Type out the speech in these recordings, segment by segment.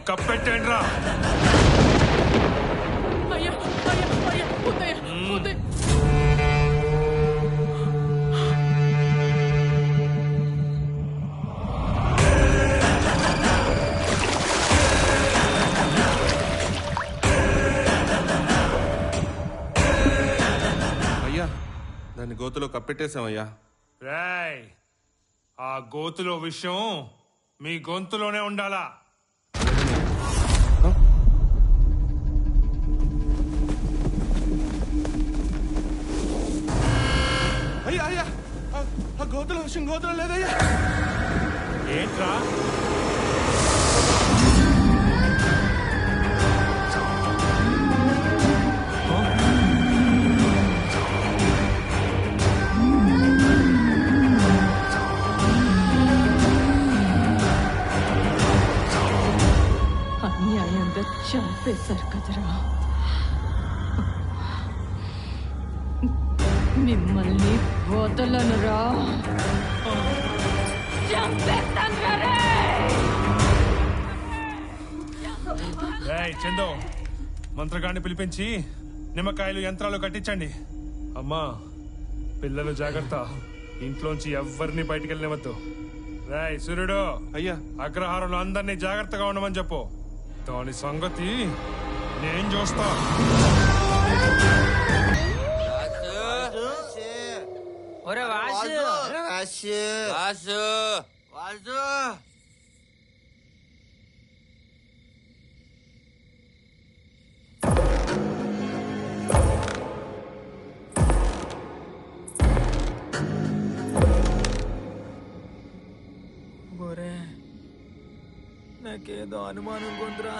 కప్పెట్టండి రా. అయ్యా దాన్ని గోతులో కప్పెట్టేశామయ్యా. రేయ్, ఆ గోతులో విషయం మీ గొంతులోనే ఉండాలా. అయ్యా అయ్యా ఆ గోతులో విషయం గోతులో లేదయ్యా. ఏంట్రా? అన్యాయంగా చంపేశారు కదరా. మిమ్మల్ని వదలనురా. రేయ్ చందో, మంత్రగాడిని పిలిపించి నిమ్మకాయలు యంత్రాలు కట్టించండి. అమ్మా, పిల్లలు జాగ్రత్త, ఇంట్లోంచి ఎవ్వరిని బయటికి వెళ్ళనివద్దు. రేయ్ సూర్యుడు, అయ్యా అగ్రహారంలో అందరినీ జాగ్రత్తగా ఉండమని చెప్పు. దాని సంగతి నేను చూస్తా. ఒరే వాసు, వాసు వాసు, ఒరే నాకేదో అనుమానం కొందిరా.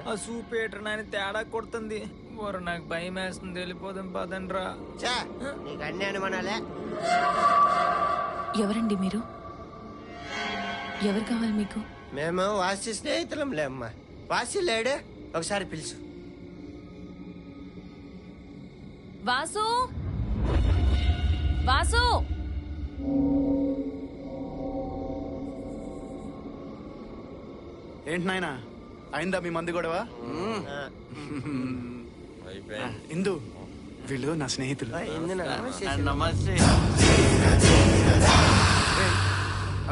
ఆ సూపేటర్ నాయన తేడా కొడుతుంది. ఒరే నాకు భయం వేస్తుంది, వెళ్ళిపోదాం పదండ్రా. నీకు అన్ని అనుమానాలే. ఎవరండి మీరు? ఎవరు కావాలి మీకు? మేము వాసి స్నేహితులంలే అమ్మా. వాసి లేడే, ఒకసారి పిలుచు. వాసు, వాసు. ఏంటి నాయనా, అయిందా మీ మంది గొడవ? ఇందు, వీళ్ళు నా స్నేహితులు. నమస్తే.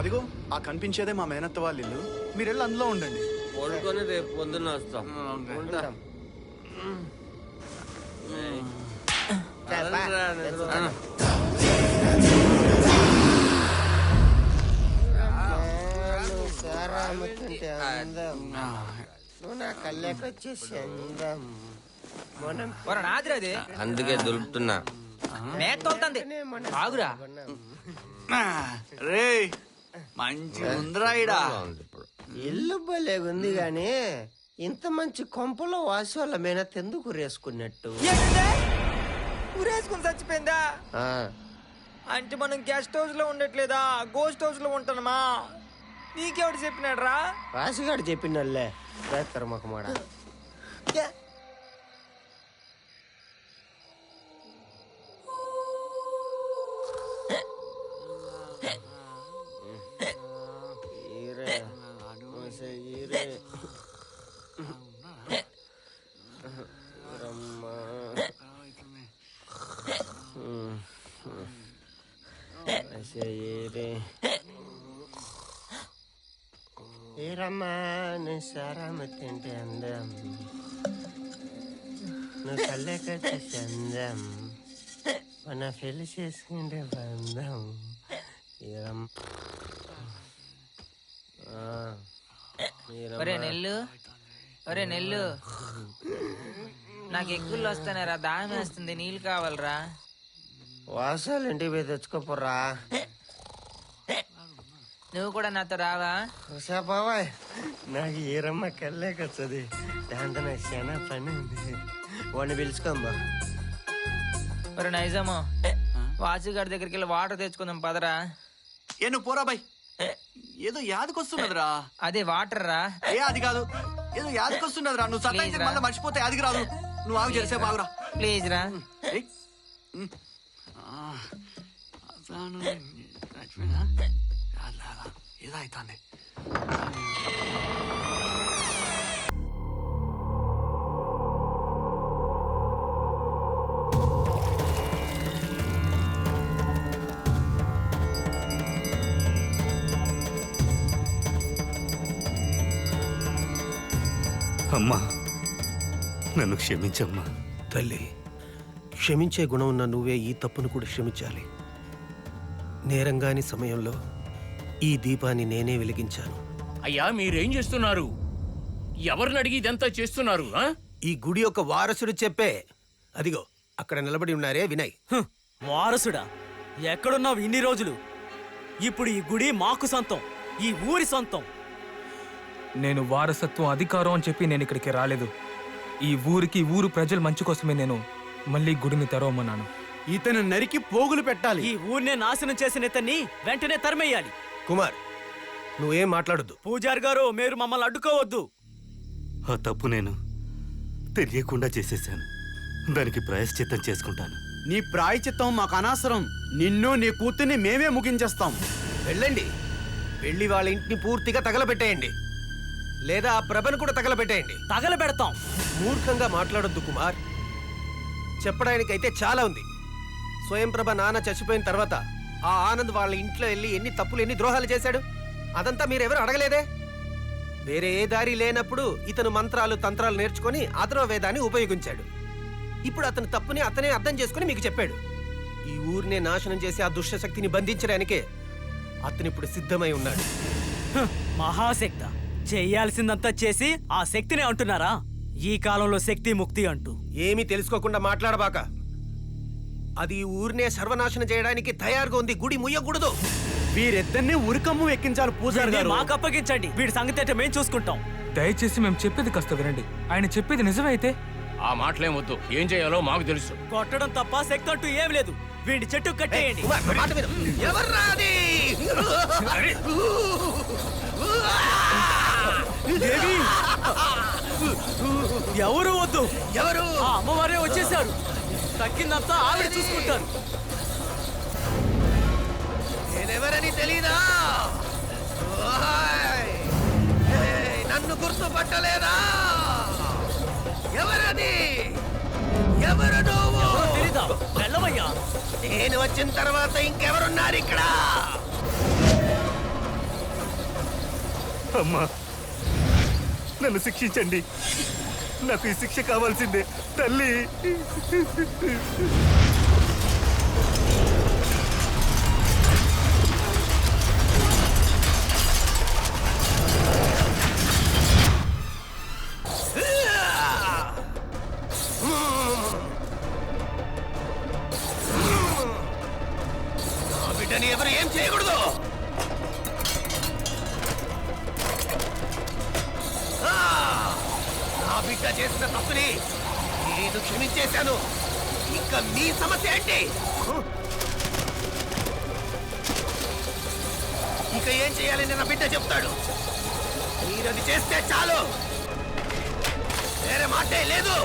అదిగో ఆ కనిపించేదే మా మేనత్త వాళ్ళ ఇల్లు. మీరు వెళ్ళి అందులో ఉండండి. పడుకొని రేపు పొద్దున్న వస్తాం. నువ్వు నా కళ్ళకొచ్చేసి అందం. నాదిరాది అందుకే దులుపుతున్నా. మేత్తోంది. ఆగురా. రే మంచి ఉందిరా ఈడ. ఇల్లు భలేగుంది గాని ఇంత మంచి కొంపలో వాసి వాళ్ళ మేనత్ ఎందుకు రేసుకున్నట్టు? ఊరేసుకుని చచ్చిపోయిందా? అంటే మనం గెస్ట్ హౌస్ లో ఉండట్లేదా, గోస్ట్ హౌస్ లో ఉంటున్నామా? నీకెవడు చెప్పినాడు రా? వాసిగాడు చెప్పినల్లే కర్మకమాడ. సారామతింటే అందం, నువ్వు కళ్ళకొచ్చే చందం, మన పెళ్లి చేసుకుంటే బంధం. ఒరే నెల్లు, ఒరే నెల్లు, నాకు ఎక్కుళ్ళు వస్తానేరా, దాహం వేస్తుంది, నీళ్ళు కావాలరా. వాసాలు ఇంటికి పోయి తెచ్చుకోపోరా. నువ్వు కూడా నాతో రావా? బాబాయ్, నాకు ఈరమ్మ కళ్ళకొచ్చది, దాంతో నాకు చాలా పని ఉంది. వాడిని పిలుచుకోమ్మా. ఒరే నైజాము, వాసుగారి దగ్గరికి వెళ్ళి వాటర్ తెచ్చుకుందాం పదరా. ఏ నువ్వు పోరా బాయ్, ఏదో యాదకొస్తున్నదిరా. అదే వాటర్ రా. ఏ అది కాదు, ఏదో యాదకొస్తున్నదిరా. నువ్వు సత్తా మళ్ళీ మర్చిపోతే అది రాదు. నువ్వు ఆగు, చేసేపు ఆగురా ప్లీజ్ రా. ఏదో అవుతుంది. అమ్మా నన్ను క్షమించమ్మా. తల్లి, క్షమించే గుణం ఉన్న నువ్వే ఈ తప్పును కూడా క్షమించాలి. నేరంగాని సమయంలో ఈ దీపాన్ని నేనే వెలిగించాను. అయ్యా మీరేం చేస్తున్నారు? ఎవరిని అడిగి ఇదంతా చేస్తున్నారు? ఈ గుడి యొక్క వారసుడు చెప్పే. అదిగో అక్కడ నిలబడి ఉన్నారే వినయ్. వారసుడా? ఎక్కడున్నావు ఇన్ని రోజులు? ఇప్పుడు ఈ గుడి మాకు సొంతం, ఈ ఊరి సొంతం. నేను వారసత్వం అధికారం అని చెప్పి నేను ఇక్కడికి రాలేదు. ఈ ఊరికి ఊరు ప్రజల మంచి కోసమే నేను మళ్ళీ గుడిని తెరవమన్నాను. ఇతను నరికి పోగులు పెట్టాలి. ఈ ఊరినే నాశనం చేసిన ఇతన్ని వెంటనే తరిమేయాలి. కుమార్, నువ్వేం మాట్లాడొద్దు. పూజారి గారు, మీరు మమ్మల్ని అడ్డుకోవద్దు. ఆ తప్పు నేను తెలియకుండా చేసేశాను. దానికి ప్రాయశ్చిత్తం చేసుకుంటాను. నీ ప్రాయచిత్తం మాకు అనవసరం. నిన్ను నీ కూతుర్ని మేమే ముగించేస్తాం. వెళ్ళండి, వెళ్ళి వాళ్ళ ఇంటిని పూర్తిగా తగలబెట్టేయండి. లేదా ఆ ప్రభను కూడా తగలబెట్టేయండి. తగలబెడతాం. మూర్ఖంగా మాట్లాడొద్దు కుమార్. చెప్పడానికైతే చాలా ఉంది. స్వయం ప్రభ నాన్న చచ్చిపోయిన తర్వాత ఆ ఆనంద్ వాళ్ళ ఇంట్లో వెళ్ళి ఎన్ని తప్పులు ఎన్ని ద్రోహాలు చేశాడు. అదంతా మీరెవరు అడగలేదే. వేరే ఏ దారి లేనప్పుడు ఇతను మంత్రాలు తంత్రాలు నేర్చుకుని అథర్వ వేదాన్ని ఉపయోగించాడు. ఇప్పుడు అతని తప్పుని అతనే అర్థం చేసుకుని మీకు చెప్పాడు. ఈ ఊరినే నాశనం చేసి ఆ దుష్టశక్తిని బంధించడానికే అతనిప్పుడు సిద్ధమై ఉన్నాడు. మహాశక్త చెయ్యాల్సిందంతా చేసి ఆ శక్తిని అంటున్నారా? ఈ కాలంలో శక్తి ముక్తి అంటూ ఏమీ తెలుసుకోకుండా మాట్లాడబాక. అది ఈ ఊరినే సర్వనాశనం చేయడానికి తయారుగా ఉంది. గుడి ముయ్యకూడదు. వీరిద్దరిని ఉరికమ్ము ఎక్కించాలి పూజారి గారు. మాకు అప్పగించండి. వీడి సంగతి అయితే మేము చూసుకుంటాం. దయచేసి మేము చెప్పేది కాస్త వినండి. ఆయన చెప్పేది నిజమే అయితే ఆ మాటలేం వద్దు. ఏం చేయాలో మాకు తెలుసు. కొట్టడం తప్ప శక్తి అంటూ ఏం లేదు. వీడి చెట్టు కట్టేయండి. మాట విను. ఎవర్రా అది? దేవి! ఎవరు వద్దు. ఎవరు? ఆ అమ్మవారే వచ్చేసారు. తక్కిందంతా ఆవిడ చూసుకుంటారు. నేనెవరని తెలీదా? నన్ను గుర్తుపట్టలేదా? ఎవరది? ఎవరు నువ్వు? తెలీదా? వెళ్ళవయ్యా. నేను వచ్చిన తర్వాత ఇంకెవరున్నారు ఇక్కడ? అమ్మా నన్ను శిక్షించండి. నాకు ఈ శిక్ష కావాల్సిందే తల్లి. నా బిడ్డని ఎవరు ఏం చేయకూడదు. నా బిడ్డ చేసిన తప్పుని నేను క్షమించేశాను. ఇంకా మీ సమస్య ఏంటి? ఇక ఏం చేయాలని నా బిడ్డ చెప్తాడు. మీరు అది చేస్తే చాలు, వేరే మాటే లేదు.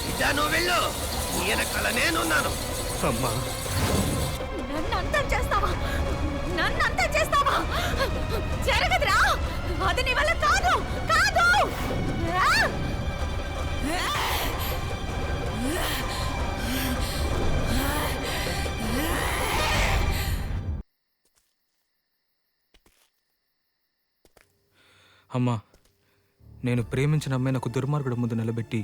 బిడ్డ నువ్వు వెళ్ళు, వెనకాల నేనున్నాను. అమ్మా నన్ను అంతం చేస్తావా? నన్ను అంతం చేస్తావా? జరగదురా. అది నీ వల్ల కాదు. కాదు. అమ్మా, నేను ప్రేమించిన అమ్మాయి నాకు దుర్మార్గుడు ముందు నిలబెట్టి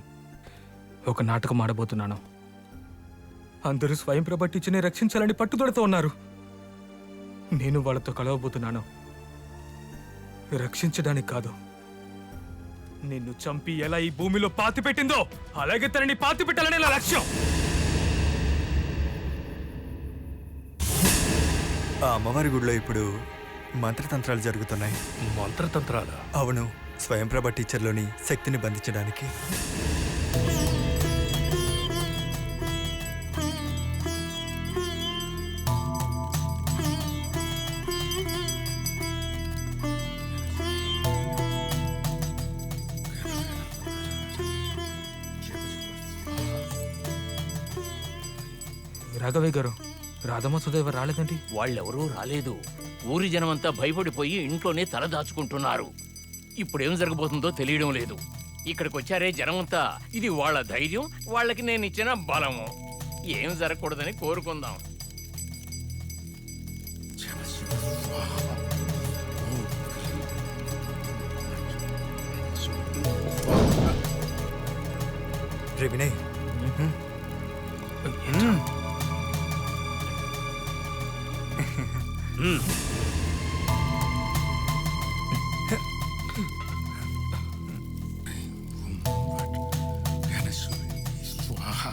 ఒక నాటకం ఆడబోతున్నాను. అందరూ స్వయం ప్రభ టీచర్ని రక్షించాలని పట్టుదలతో ఉన్నారు. నేను వాళ్ళతో కలవబోతున్నాను. రక్షించడానికి కాదు, నిన్ను చంపి ఎలా ఈ భూమిలో పాతి పెట్టిందో అలాగే తనని పాతి పెట్టాలనే నా లక్ష్యం. ఆ అమ్మవారి గుడిలో ఇప్పుడు మంత్రతంత్రాలు జరుగుతున్నాయి. మంత్రతంత్రాలు? అవును, స్వయంప్రభ టీచర్లోని శక్తిని బంధించడానికి. రాఘవయ్య గారు, రాధమ్మ సుదేవ రాలేదండి? వాళ్ళెవరూ రాలేదు. ఊరి జనమంతా భయపడిపోయి ఇంట్లోనే తల దాచుకుంటున్నారు. ఇప్పుడేం జరగబోతుందో తెలియడం లేదు. ఇక్కడికి వచ్చారే జనమంతా, ఇది వాళ్ళ ధైర్యం, వాళ్ళకి నేను ఇచ్చిన బలము. ఏం జరగకూడదని కోరుకుందాం. రే వినయ్. మ్మ్.